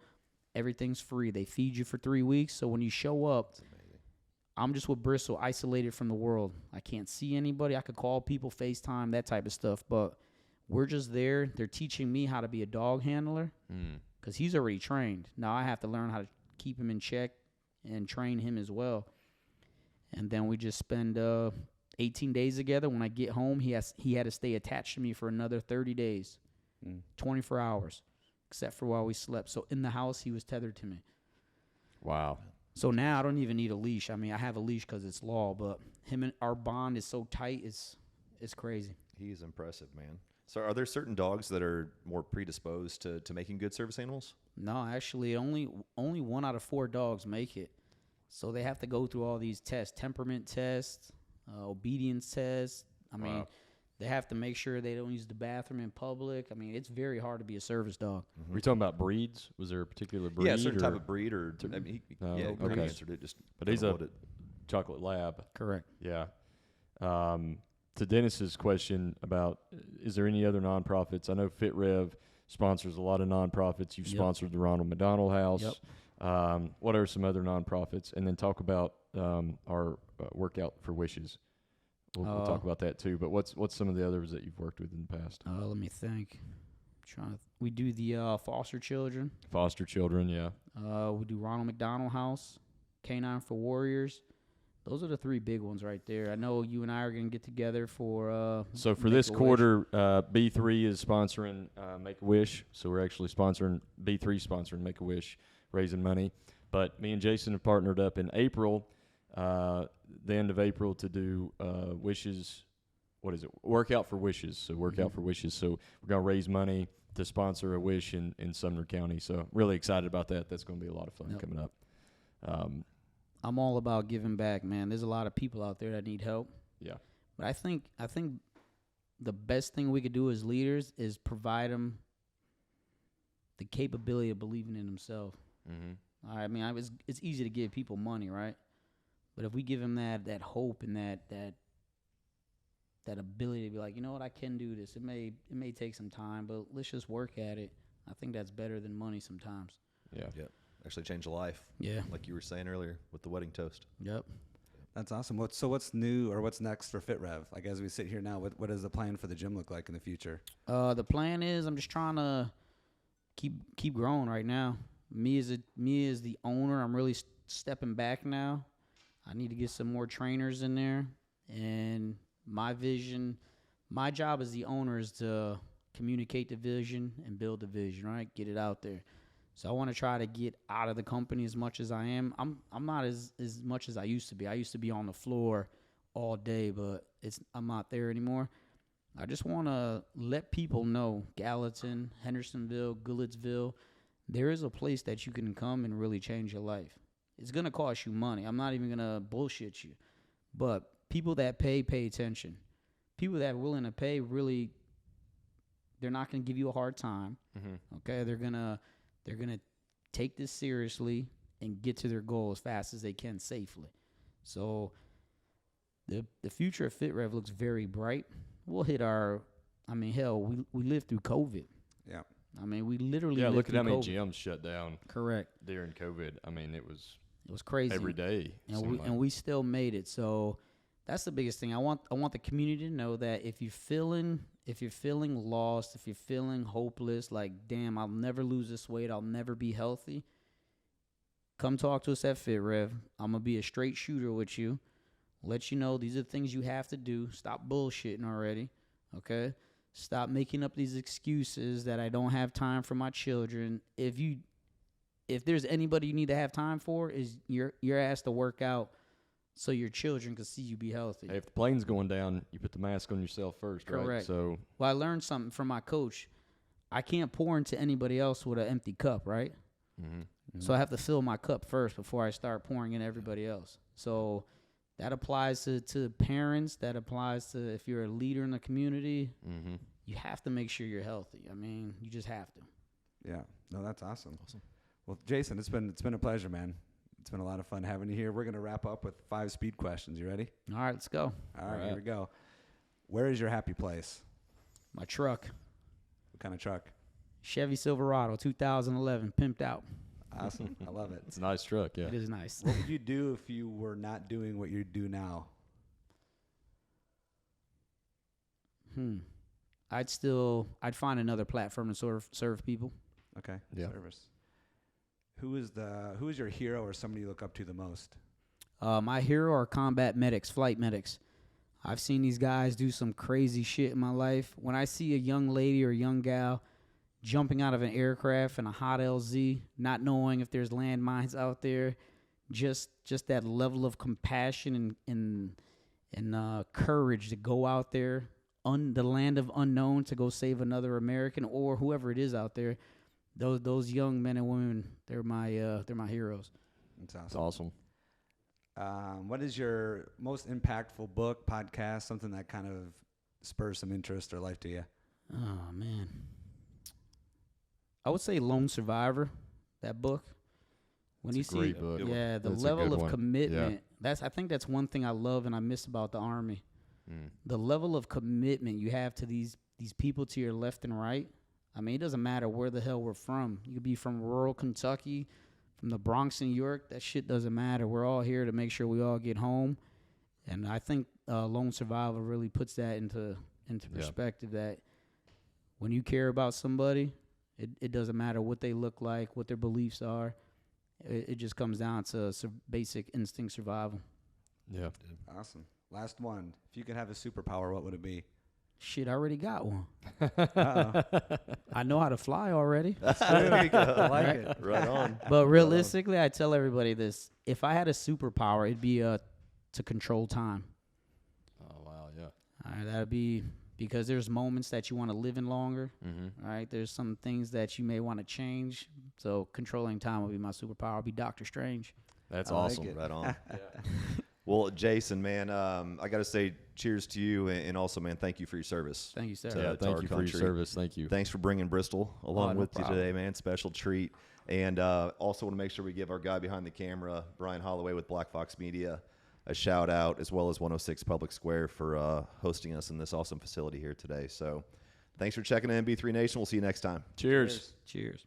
everything's free. They feed you for 3 weeks. So when you show up, I'm just with Bristol, isolated from the world. I can't see anybody. I could call people, FaceTime, that type of stuff. But we're just there. They're teaching me how to be a dog handler because he's already trained. Now I have to learn how to keep him in check and train him as well. And then we just spend 18 days together. When I get home, he had to stay attached to me for another 30 days, 24 hours, except for while we slept. So in the house, he was tethered to me. Wow. So now I don't even need a leash. I mean, I have a leash because it's law, but him and our bond is so tight, it's crazy. He's impressive, man. So are there certain dogs that are more predisposed to making good service animals? No, actually, only 1 out of 4 dogs make it. So they have to go through all these tests, temperament tests, obedience tests. I mean, Wow. they have to make sure they don't use the bathroom in public. I mean, it's very hard to be a service dog. Were you talking about breeds? Was there a particular breed? Yeah, a certain or- type of breed, or I mean, he okay. already answered it. Just But he's kinda a what it- chocolate lab. Correct. Yeah. To Dennis's question about, is there any other nonprofits? I know FIT REV sponsors a lot of nonprofits. You've Yep. sponsored the Ronald McDonald House. Yep. What are some other nonprofits? And then talk about our Workout for Wishes. We'll talk about that too. But what's some of the others that you've worked with in the past? Let me think. We do the foster children. Foster children, yeah. We do Ronald McDonald House, Canine for Warriors. Those are the 3 big ones right there. I know you and I are going to get together for So for this Make-A-Wish. quarter, B3 is sponsoring Make-A-Wish. So we're actually sponsoring, B3 sponsoring Make-A-Wish, raising money. But me and Jason have partnered up in April, the end of April, to do Wishes. What is it? Workout for Wishes. So Workout for Wishes. So we're going to raise money to sponsor a wish in Sumner County. So really excited about that. That's going to be a lot of fun Yep. coming up. I'm all about giving back, man. There's a lot of people out there that need help. Yeah. But I think the best thing we could do as leaders is provide them the capability of believing in themselves. Mm-hmm. I mean, it's easy to give people money, right? But if we give them that hope and that ability to be like, you know what, I can do this. It may take some time, but let's just work at it. I think that's better than money sometimes. Yeah. actually change a life. Yeah. Like you were saying earlier with the wedding toast. Yep. That's awesome. What's new or what's next for FIT REV? Like as we sit here now, what does the plan for the gym look like in the future? The plan is I'm just trying to keep growing right now. Me as the owner, I'm really stepping back now. I need to get some more trainers in there, and my job as the owner is to communicate the vision and build the vision, right? Get it out there. So I want to try to get out of the company as much as I am. I'm not as much as I used to be. I used to be on the floor all day, but I'm not there anymore. I just want to let people know, Gallatin, Hendersonville, Goodlettsville, there is a place that you can come and really change your life. It's going to cost you money. I'm not even going to bullshit you. But people that pay attention. People that are willing to pay, really, they're not going to give you a hard time. Mm-hmm. Okay? They're going to take this seriously and get to their goal as fast as they can safely. So the future of FIT REV looks very bright. We'll hit we lived through COVID. Yeah. I mean, we literally Yeah, lived look at through how many COVID. gyms shut down Correct. during COVID. I mean, it was crazy. every day. And we still made it. So that's the biggest thing. I want the community to know that if you're feeling lost, if you're feeling hopeless, like, damn, I'll never lose this weight, I'll never be healthy, come talk to us at FIT REV. I'm gonna be a straight shooter with you. Let you know these are the things you have to do. Stop bullshitting already. Okay? Stop making up these excuses that I don't have time for my children. If there's anybody you need to have time for, is your ass to work out so your children can see you be healthy. Hey, if the plane's going down, you put the mask on yourself first, right? Correct. So Well, I learned something from my coach. I can't pour into anybody else with an empty cup, right? mm-hmm. So I have to fill my cup first before I start pouring in everybody else. So that applies to parents. That applies to if you're a leader in the community. Mm-hmm. You have to make sure you're healthy. I mean, you just have to. Yeah. No, that's awesome. Well, Jason, it's been a pleasure, man. It's been a lot of fun having you here. We're gonna wrap up with 5 speed questions. You ready? All right, let's go. All right, right. here we go. Where is your happy place? My truck, What kind of truck? Chevy Silverado, 2011, pimped out. Awesome. I love it. It's a nice truck, yeah. It is nice. What would you do if you were not doing what you do now? I'd find another platform to serve people. Okay. Yeah. Service. Who is your hero or somebody you look up to the most? My hero are combat medics, flight medics. I've seen these guys do some crazy shit in my life. When I see a young lady or a young gal jumping out of an aircraft in a hot LZ, not knowing if there's landmines out there, just that level of compassion and courage to go out there, the land of unknown, to go save another American or whoever it is out there. Those young men and women, they're my heroes. That's It's awesome. What is your most impactful book, podcast, something that kind of spurs some interest or life to you? Oh man, I would say Lone Survivor. That book. When you It's a great see, book. yeah, the That's a level good of one. commitment. I think that's one thing I love and I miss about the Army. Mm. The level of commitment you have to these people to your left and right. I mean, it doesn't matter where the hell we're from. You could be from rural Kentucky, from the Bronx, New York. That shit doesn't matter. We're all here to make sure we all get home. And I think Lone Survivor really puts that into perspective, that when you care about somebody, it doesn't matter what they look like, what their beliefs are. It just comes down to basic instinct survival. Yeah. Awesome. Last one. If you could have a superpower, what would it be? Shit, I already got one. Uh-oh. I know how to fly already. There you go. I like it. Right on. But realistically, I tell everybody this. If I had a superpower, it'd be to control time. Oh wow, yeah. All right, that'd be because there's moments that you want to live in longer. Mm-hmm. All right, there's some things that you may want to change. So controlling time would be my superpower. I'd be Doctor Strange. That's I like awesome. it. Right on. Well, Jason, man, I got to say cheers to you, and also, man, thank you for your service. Thank you, sir. to Yeah, our thank you for your country. service. Thank you. Thanks for bringing Bristol along no with problem. you today, man. Special treat. And also want to make sure we give our guy behind the camera, Brian Holloway with Black Fox Media, a shout out, as well as 106 Public Square for hosting us in this awesome facility here today. So thanks for checking in, B3 Nation. We'll see you next time. Cheers. Cheers.